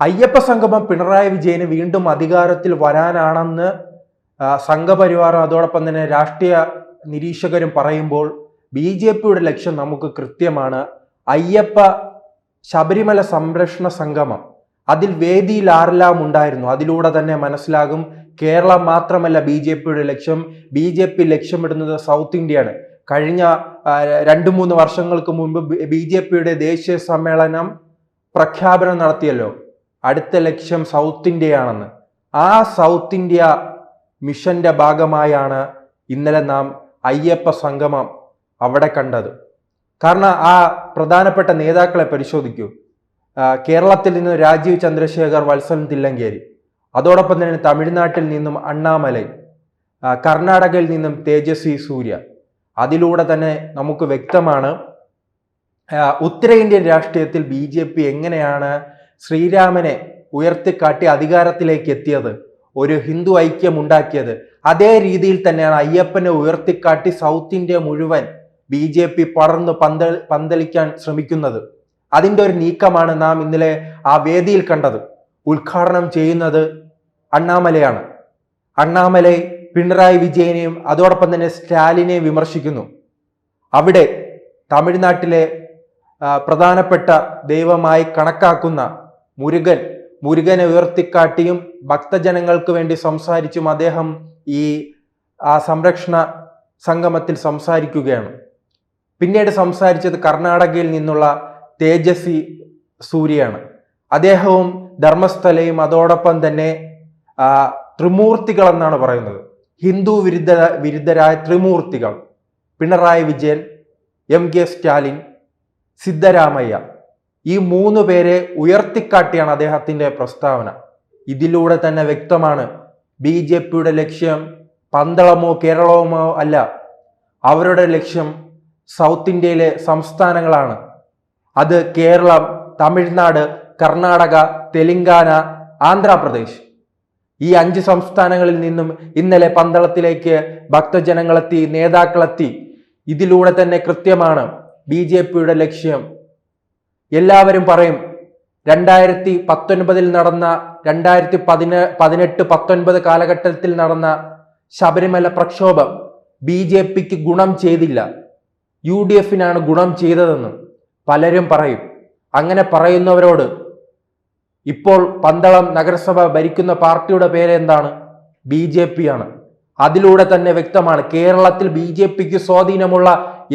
അയ്യപ്പ സംഗമം പിണറായി വിജയന് വീണ്ടും അധികാരത്തിൽ വരാനാണെന്ന് സംഘപരിവാറും അതോടൊപ്പം തന്നെ രാഷ്ട്രീയ നിരീക്ഷകരും പറയുമ്പോൾ BJPയുടെ ലക്ഷ്യം നമുക്ക് കൃത്യമാണ്. അയ്യപ്പ ശബരിമല സംരക്ഷണ സംഗമം അതിൽ വേദിയിൽ ആരെല്ലാം ഉണ്ടായിരുന്നു അതിലൂടെ തന്നെ മനസ്സിലാകും. കേരളം മാത്രമല്ല BJPയുടെ ലക്ഷ്യം. BJP ലക്ഷ്യമിടുന്നത് സൗത്ത് ഇന്ത്യയാണ്. കഴിഞ്ഞ 2-3 വർഷങ്ങൾക്ക് മുൻപ് BJPയുടെ ദേശീയ സമ്മേളനം പ്രഖ്യാപനം നടത്തിയല്ലോ, അടുത്ത ലക്ഷ്യം സൗത്ത് ഇന്ത്യയാണെന്ന്. ആ സൗത്ത് ഇന്ത്യ മിഷന്റെ ഭാഗമായാണ് ഇന്നലെ നാം അയ്യപ്പ സംഗമം അവിടെ കണ്ടത്. കാരണം ആ പ്രധാനപ്പെട്ട നേതാക്കളെ പരിശോധിക്കൂ. കേരളത്തിൽ നിന്ന് രാജീവ് ചന്ദ്രശേഖർ, വത്സൻ തില്ലങ്കേരി, അതോടൊപ്പം തന്നെ തമിഴ്നാട്ടിൽ നിന്നും അണ്ണാമലൈ, കർണാടകയിൽ നിന്നും തേജസ്വി സൂര്യ. അതിലൂടെ തന്നെ നമുക്ക് വ്യക്തമാണ് ഉത്തരേന്ത്യൻ രാഷ്ട്രീയത്തിൽ BJP എങ്ങനെയാണ് ശ്രീരാമനെ ഉയർത്തിക്കാട്ടി അധികാരത്തിലേക്ക് എത്തിയത്, ഒരു ഹിന്ദു ഐക്യം ഉണ്ടാക്കിയത്. അതേ രീതിയിൽ തന്നെയാണ് അയ്യപ്പനെ ഉയർത്തിക്കാട്ടി സൗത്ത് ഇന്ത്യ മുഴുവൻ BJP പടർന്ന് പന്തലിക്കാൻ ശ്രമിക്കുന്നത്. അതിൻ്റെ ഒരു നീക്കമാണ് നാം ഇന്നലെ ആ വേദിയിൽ കണ്ടത്. ഉദ്ഘാടനം ചെയ്യുന്നത് അണ്ണാമലയാണ്. അണ്ണാമലൈ പിണറായി വിജയനെയും അതോടൊപ്പം തന്നെ സ്റ്റാലിനെയും വിമർശിക്കുന്നു. അവിടെ തമിഴ്നാട്ടിലെ പ്രധാനപ്പെട്ട ദൈവമായി കണക്കാക്കുന്ന മുരുകനെ ഉയർത്തിക്കാട്ടിയും ഭക്തജനങ്ങൾക്ക് വേണ്ടി സംസാരിച്ചും അദ്ദേഹം ഈ സംരക്ഷണ സംഗമത്തിൽ സംസാരിക്കുകയാണ്. പിന്നീട് സംസാരിച്ചത് കർണാടകയിൽ നിന്നുള്ള തേജസ്വി സൂര്യയാണ്. അദ്ദേഹവും ധർമ്മസ്ഥലയും അതോടൊപ്പം തന്നെ ത്രിമൂർത്തികൾ എന്നാണ് പറയുന്നത്. ഹിന്ദു വിരുദ്ധരായ ത്രിമൂർത്തികൾ പിണറായി വിജയൻ, MK സ്റ്റാലിൻ, സിദ്ധരാമയ്യ, ഈ 3 പേരെ ഉയർത്തിക്കാട്ടിയാണ് അദ്ദേഹത്തിന്റെ പ്രസ്താവന. ഇതിലൂടെ തന്നെ വ്യക്തമാണ് BJPയുടെ ലക്ഷ്യം പന്തളമോ കേരളമോ അല്ല. അവരുടെ ലക്ഷ്യം സൗത്ത് ഇന്ത്യയിലെ സംസ്ഥാനങ്ങളാണ്. അത് കേരളം, തമിഴ്നാട്, കർണാടക, തെലങ്കാന, ആന്ധ്രാപ്രദേശ്, ഈ 5 സംസ്ഥാനങ്ങളിൽ നിന്നും ഇന്നലെ പന്തളത്തിലേക്ക് ഭക്തജനങ്ങളെത്തി, നേതാക്കളെത്തി. ഇതിലൂടെ തന്നെ കൃത്യമാണ് BJPയുടെ ലക്ഷ്യം. എല്ലാവരും പറയും 2019 നടന്ന 2018-19 കാലഘട്ടത്തിൽ നടന്ന ശബരിമല പ്രക്ഷോഭം BJPക്ക് ഗുണം ചെയ്തില്ല, UDFനാണ് ഗുണം ചെയ്തതെന്ന് പലരും പറയും. അങ്ങനെ പറയുന്നവരോട് ഇപ്പോൾ പന്തളം നഗരസഭ ഭരിക്കുന്ന പാർട്ടിയുടെ പേര് എന്താണ്? BJP ആണ്. അതിലൂടെ തന്നെ വ്യക്തമാണ് കേരളത്തിൽ BJPക്ക് സ്വാധീനമുള്ള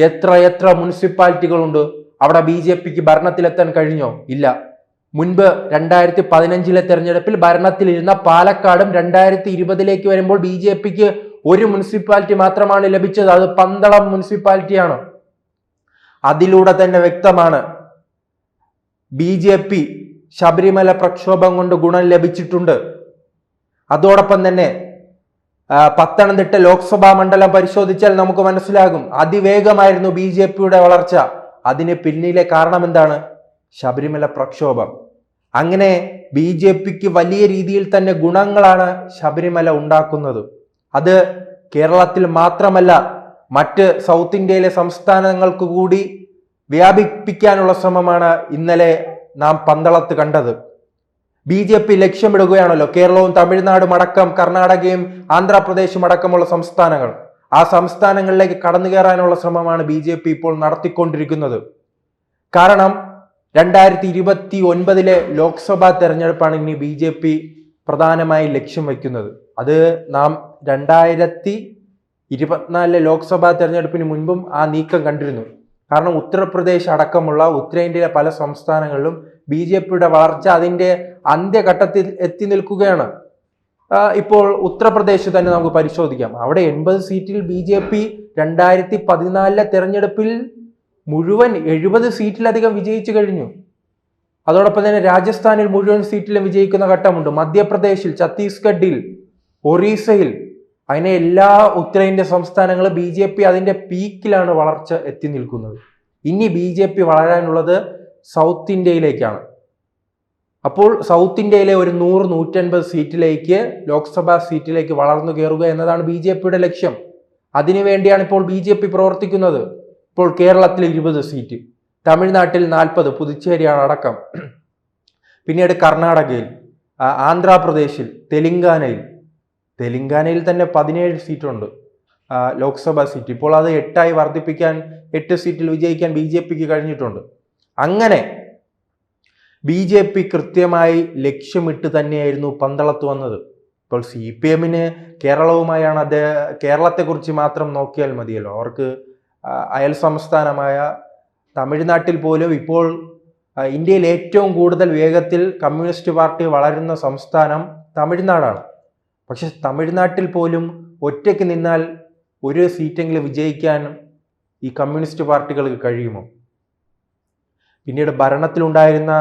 എത്ര മുനിസിപ്പാലിറ്റികളുണ്ട്. അവിടെ BJPക്ക് ഭരണത്തിലെത്താൻ കഴിഞ്ഞോ? ഇല്ല. മുൻപ് 2015 തെരഞ്ഞെടുപ്പിൽ ഭരണത്തിലിരുന്ന പാലക്കാടും 2020 വരുമ്പോൾ BJPക്ക് ഒരു മുനിസിപ്പാലിറ്റി മാത്രമാണ് ലഭിച്ചത്. അത് പന്തളം മുനിസിപ്പാലിറ്റിയാണ്. അതിലൂടെ തന്നെ വ്യക്തമാണ് BJP ശബരിമല പ്രക്ഷോഭം കൊണ്ട് ഗുണം ലഭിച്ചിട്ടുണ്ട്. അതോടൊപ്പം തന്നെ പത്തനംതിട്ട ലോക്സഭാ മണ്ഡലം പരിശോധിച്ചാൽ നമുക്ക് മനസ്സിലാകും അതിവേഗമായിരുന്നു BJPയുടെ വളർച്ച. അതിന് പിന്നിലെ കാരണം എന്താണ്? ശബരിമല പ്രക്ഷോഭം. അങ്ങനെ BJPക്ക് വലിയ രീതിയിൽ തന്നെ ഗുണങ്ങളാണ് ശബരിമല ഉണ്ടാക്കുന്നത്. അത് കേരളത്തിൽ മാത്രമല്ല, മറ്റ് സൗത്ത് ഇന്ത്യയിലെ സംസ്ഥാനങ്ങൾക്ക് കൂടി വ്യാപിപ്പിക്കാനുള്ള ശ്രമമാണ് ഇന്നലെ നാം പന്തളത്ത് കണ്ടത്. BJP ലക്ഷ്യമിടുകയാണല്ലോ കേരളവും തമിഴ്നാടും അടക്കം, കർണാടകയും ആന്ധ്രാപ്രദേശും അടക്കമുള്ള സംസ്ഥാനങ്ങൾ. ആ സംസ്ഥാനങ്ങളിലേക്ക് കടന്നു കയറാനുള്ള ശ്രമമാണ് BJP ഇപ്പോൾ നടത്തിക്കൊണ്ടിരിക്കുന്നത്. കാരണം 2029 ലോക്സഭാ തെരഞ്ഞെടുപ്പാണ് ഇനി BJP പ്രധാനമായി ലക്ഷ്യം വയ്ക്കുന്നത്. അത് നാം 2024 ലോക്സഭാ തെരഞ്ഞെടുപ്പിന് മുൻപും ആ നീക്കം കണ്ടിരുന്നു. കാരണം ഉത്തർപ്രദേശ് അടക്കമുള്ള ഉത്തരേന്ത്യയിലെ പല സംസ്ഥാനങ്ങളിലും BJPയുടെ വളർച്ച അതിൻ്റെ അന്ത്യഘട്ടത്തിൽ എത്തി നിൽക്കുകയാണ്. ഇപ്പോൾ ഉത്തർപ്രദേശ് തന്നെ നമുക്ക് പരിശോധിക്കാം. അവിടെ 80 സീറ്റിൽ BJP 2014 തെരഞ്ഞെടുപ്പിൽ മുഴുവൻ 70 സീറ്റിലധികം വിജയിച്ചു കഴിഞ്ഞു. അതോടൊപ്പം തന്നെ രാജസ്ഥാനിൽ മുഴുവൻ സീറ്റിലും വിജയിക്കുന്ന ഘട്ടമുണ്ട്. മധ്യപ്രദേശിൽ, ഛത്തീസ്ഗഡിൽ, ഒറീസയിൽ, അങ്ങനെ എല്ലാ ഉത്തരേന്ത്യ സംസ്ഥാനങ്ങളും BJP അതിന്റെ പീക്കിലാണ് വളർച്ച എത്തി നിൽക്കുന്നത്. ഇനി BJP വളരാനുള്ളത് സൗത്ത് ഇന്ത്യയിലേക്കാണ്. അപ്പോൾ സൗത്ത് ഇന്ത്യയിലെ ഒരു 100-150 സീറ്റിലേക്ക്, ലോക്സഭാ സീറ്റിലേക്ക് വളർന്നു കയറുക എന്നതാണ് BJPയുടെ ലക്ഷ്യം. അതിനുവേണ്ടിയാണ് ഇപ്പോൾ BJP പ്രവർത്തിക്കുന്നത്. ഇപ്പോൾ കേരളത്തിൽ 20 സീറ്റ്, തമിഴ്നാട്ടിൽ 40, പുതുച്ചേരിയാണ് അടക്കം. പിന്നീട് കർണാടകയിൽ, ആന്ധ്രാപ്രദേശിൽ, തെലങ്കാനയിൽ തന്നെ 17 സീറ്റുണ്ട് ലോക്സഭാ സീറ്റ്. ഇപ്പോൾ അത് 8 വർദ്ധിപ്പിക്കാൻ 8 സീറ്റിൽ വിജയിക്കാൻ BJPക്ക് കഴിഞ്ഞിട്ടുണ്ട്. അങ്ങനെ BJP കൃത്യമായി ലക്ഷ്യമിട്ട് തന്നെയായിരുന്നു പന്തളത്ത് വന്നത്. ഇപ്പോൾ CPMന് കേരളവുമായാണ് കേരളത്തെക്കുറിച്ച് മാത്രം നോക്കിയാൽ മതിയല്ലോ. അവർക്ക് അയൽ സംസ്ഥാനമായ തമിഴ്നാട്ടിൽ പോലും ഇപ്പോൾ ഇന്ത്യയിൽ ഏറ്റവും കൂടുതൽ വേഗത്തിൽ കമ്മ്യൂണിസ്റ്റ് പാർട്ടി വളരുന്ന സംസ്ഥാനം തമിഴ്നാടാണ്. പക്ഷെ തമിഴ്നാട്ടിൽ പോലും ഒറ്റയ്ക്ക് നിന്നാൽ ഒരു സീറ്റെങ്കിലും വിജയിക്കാൻ ഈ കമ്മ്യൂണിസ്റ്റ് പാർട്ടികൾക്ക് കഴിയുമോ? പിന്നീട് ഭരണത്തിലുണ്ടായിരുന്ന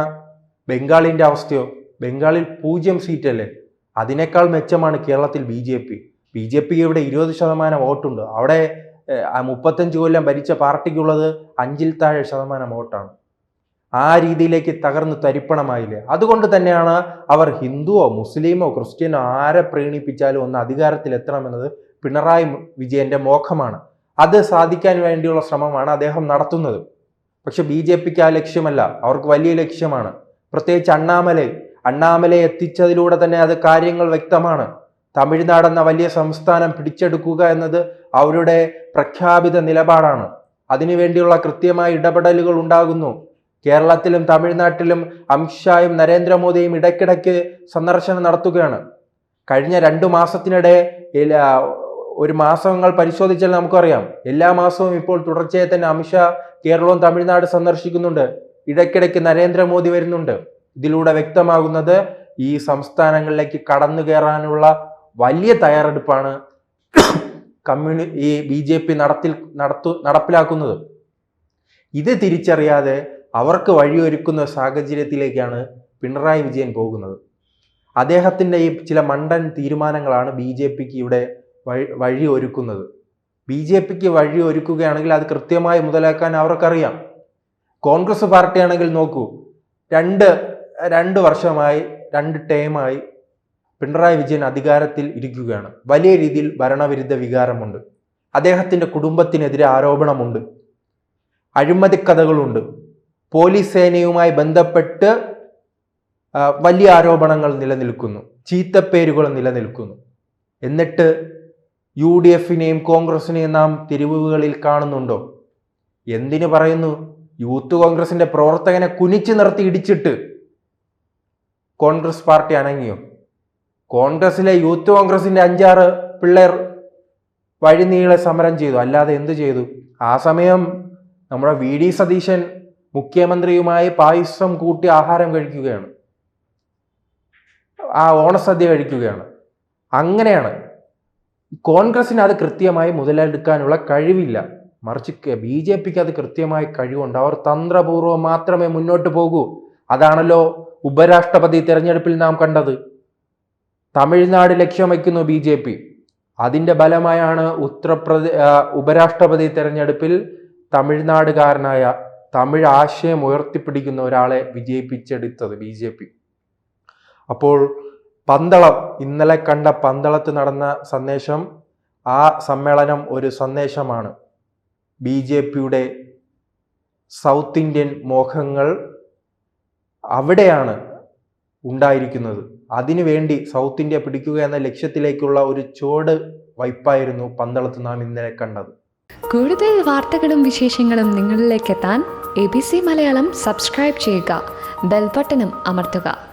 ബംഗാളിൻ്റെ അവസ്ഥയോ? ബംഗാളിൽ 0 സീറ്റല്ലേ. അതിനേക്കാൾ മെച്ചമാണ് കേരളത്തിൽ BJP ഇവിടെ 20% വോട്ടുണ്ട്. അവിടെ 35 കൊല്ലം ഭരിച്ച പാർട്ടിക്കുള്ളത് 5-ൽ താഴെ ശതമാനം വോട്ടാണ്. ആ രീതിയിലേക്ക് തകർന്ന് തരിപ്പണമായില്ലേ. അതുകൊണ്ട് തന്നെയാണ് അവർ ഹിന്ദുവോ മുസ്ലിമോ ക്രിസ്ത്യനോ ആരെ പ്രീണിപ്പിച്ചാലും ഒന്ന് അധികാരത്തിൽ എത്തണമെന്നത് പിണറായി വിജയന്റെ മോഹമാണ്. അത് സാധിക്കാൻ വേണ്ടിയുള്ള ശ്രമമാണ് അദ്ദേഹം നടത്തുന്നത്. പക്ഷെ BJPക്ക് ആ ലക്ഷ്യമല്ല, അവർക്ക് വലിയ ലക്ഷ്യമാണ്. പ്രത്യേകിച്ച് അണ്ണാമലൈ എത്തിച്ചതിലൂടെ തന്നെ അത് കാര്യങ്ങൾ വ്യക്തമാണ്. തമിഴ്നാട് എന്ന വലിയ സംസ്ഥാനം പിടിച്ചെടുക്കുക എന്നത് അവരുടെ പ്രഖ്യാപിത നിലപാടാണ്. അതിനുവേണ്ടിയുള്ള കൃത്യമായ ഇടപെടലുകൾ ഉണ്ടാകുന്നു. കേരളത്തിലും തമിഴ്നാട്ടിലും അമിത്ഷായും നരേന്ദ്രമോദിയും ഇടയ്ക്കിടയ്ക്ക് സന്ദർശനം നടത്തുകയാണ്. കഴിഞ്ഞ 2 മാസത്തിനിടെ ഒരു മാസങ്ങൾ പരിശോധിച്ചാൽ നമുക്കറിയാം, എല്ലാ മാസവും ഇപ്പോൾ തുടർച്ചയായി തന്നെ അമിത്ഷാ കേരളവും തമിഴ്നാട് സന്ദർശിക്കുന്നുണ്ട്. ഇടയ്ക്കിടയ്ക്ക് നരേന്ദ്രമോദി വരുന്നുണ്ട്. ഇതിലൂടെ വ്യക്തമാകുന്നത് ഈ സംസ്ഥാനങ്ങളിലേക്ക് കടന്നു കയറാനുള്ള വലിയ തയ്യാറെടുപ്പാണ് ഈ BJP നടപ്പിലാക്കുന്നത്. ഇത് തിരിച്ചറിയാതെ അവർക്ക് വഴിയൊരുക്കുന്ന സാഹചര്യത്തിലേക്കാണ് പിണറായി വിജയൻ പോകുന്നത്. അദ്ദേഹത്തിൻ്റെ ഈ ചില മണ്ടൻ തീരുമാനങ്ങളാണ് BJPക്ക് ഇവിടെ വഴി ഒരുക്കുന്നത്. BJPക്ക് വഴി ഒരുക്കുകയാണെങ്കിൽ അത് കൃത്യമായി മുതലാക്കാൻ അവർക്കറിയാം. കോൺഗ്രസ് പാർട്ടിയാണെങ്കിൽ നോക്കൂ, 2 വർഷമായി 2 ടേമായി പിണറായി വിജയൻ അധികാരത്തിൽ ഇരിക്കുകയാണ്. വലിയ രീതിയിൽ ഭരണവിരുദ്ധ വികാരമുണ്ട്. അദ്ദേഹത്തിൻ്റെ കുടുംബത്തിനെതിരെ ആരോപണമുണ്ട്, അഴിമതിക്കഥകളുണ്ട്, പോലീസ് സേനയുമായി ബന്ധപ്പെട്ട് വലിയ ആരോപണങ്ങൾ നിലനിൽക്കുന്നു, ചീത്തപ്പേരുകൾ നിലനിൽക്കുന്നു. എന്നിട്ട് UDFനെയും കോൺഗ്രസിനെയും നാം തെരുവുകളിൽ കാണുന്നുണ്ടോ? എന്തിനു പറയുന്നു? യൂത്ത് കോൺഗ്രസിന്റെ പ്രവർത്തകനെ കുനിച്ചു നിർത്തി ഇടിച്ചിട്ട് കോൺഗ്രസ് പാർട്ടി അനങ്ങിയോ? കോൺഗ്രസിലെ യൂത്ത് കോൺഗ്രസിന്റെ 5-6 പിള്ളേർ വഴിനീളെ സമരം ചെയ്തു, അല്ലാതെ എന്ത് ചെയ്തു? ആ സമയം നമ്മുടെ VD സതീശൻ മുഖ്യമന്ത്രിയുമായി പായസം കൂട്ടി ആഹാരം കഴിക്കുകയാണ്, ആ ഓണസദ്യ കഴിക്കുകയാണ്. അങ്ങനെയാണ്. കോൺഗ്രസിന് അത് കൃത്യമായി മുതലെടുക്കാനുള്ള കഴിവില്ല. മറിച്ച് BJPക്ക് അത് കൃത്യമായി കഴിവുണ്ട്. അവർ തന്ത്രപൂർവ്വം മാത്രമേ മുന്നോട്ട് പോകൂ. അതാണല്ലോ ഉപരാഷ്ട്രപതി തെരഞ്ഞെടുപ്പിൽ നാം കണ്ടത്. തമിഴ്നാട് ലക്ഷ്യം വയ്ക്കുന്നു BJP. അതിൻ്റെ ഫലമായാണ് ഉപരാഷ്ട്രപതി തെരഞ്ഞെടുപ്പിൽ തമിഴ്നാടുകാരനായ തമിഴ് ആശയം ഉയർത്തിപ്പിടിക്കുന്ന ഒരാളെ വിജയിപ്പിച്ചെടുത്തത് BJP. അപ്പോൾ ഇന്നലെ കണ്ട പന്തളത്ത് നടന്ന സന്ദേശം, ആ സമ്മേളനം ഒരു സന്ദേശമാണ്. BJPയുടെ സൗത്ത് ഇന്ത്യൻ മോഹങ്ങൾ അവിടെയാണ് ഉണ്ടായിരിക്കുന്നത്. അതിനുവേണ്ടി സൗത്ത് ഇന്ത്യ പിടിക്കുക എന്ന ലക്ഷ്യത്തിലേക്കുള്ള ഒരു ചുവട് വയ്പായിരുന്നു പന്തളത്ത് നാം ഇന്നലെ കണ്ടത്. കൂടുതൽ വാർത്തകളും വിശേഷങ്ങളും നിങ്ങളിലേക്ക് എത്താൻ ABC മലയാളം സബ്സ്ക്രൈബ് ചെയ്യുക, ബെൽ ബട്ടണും അമർത്തുക.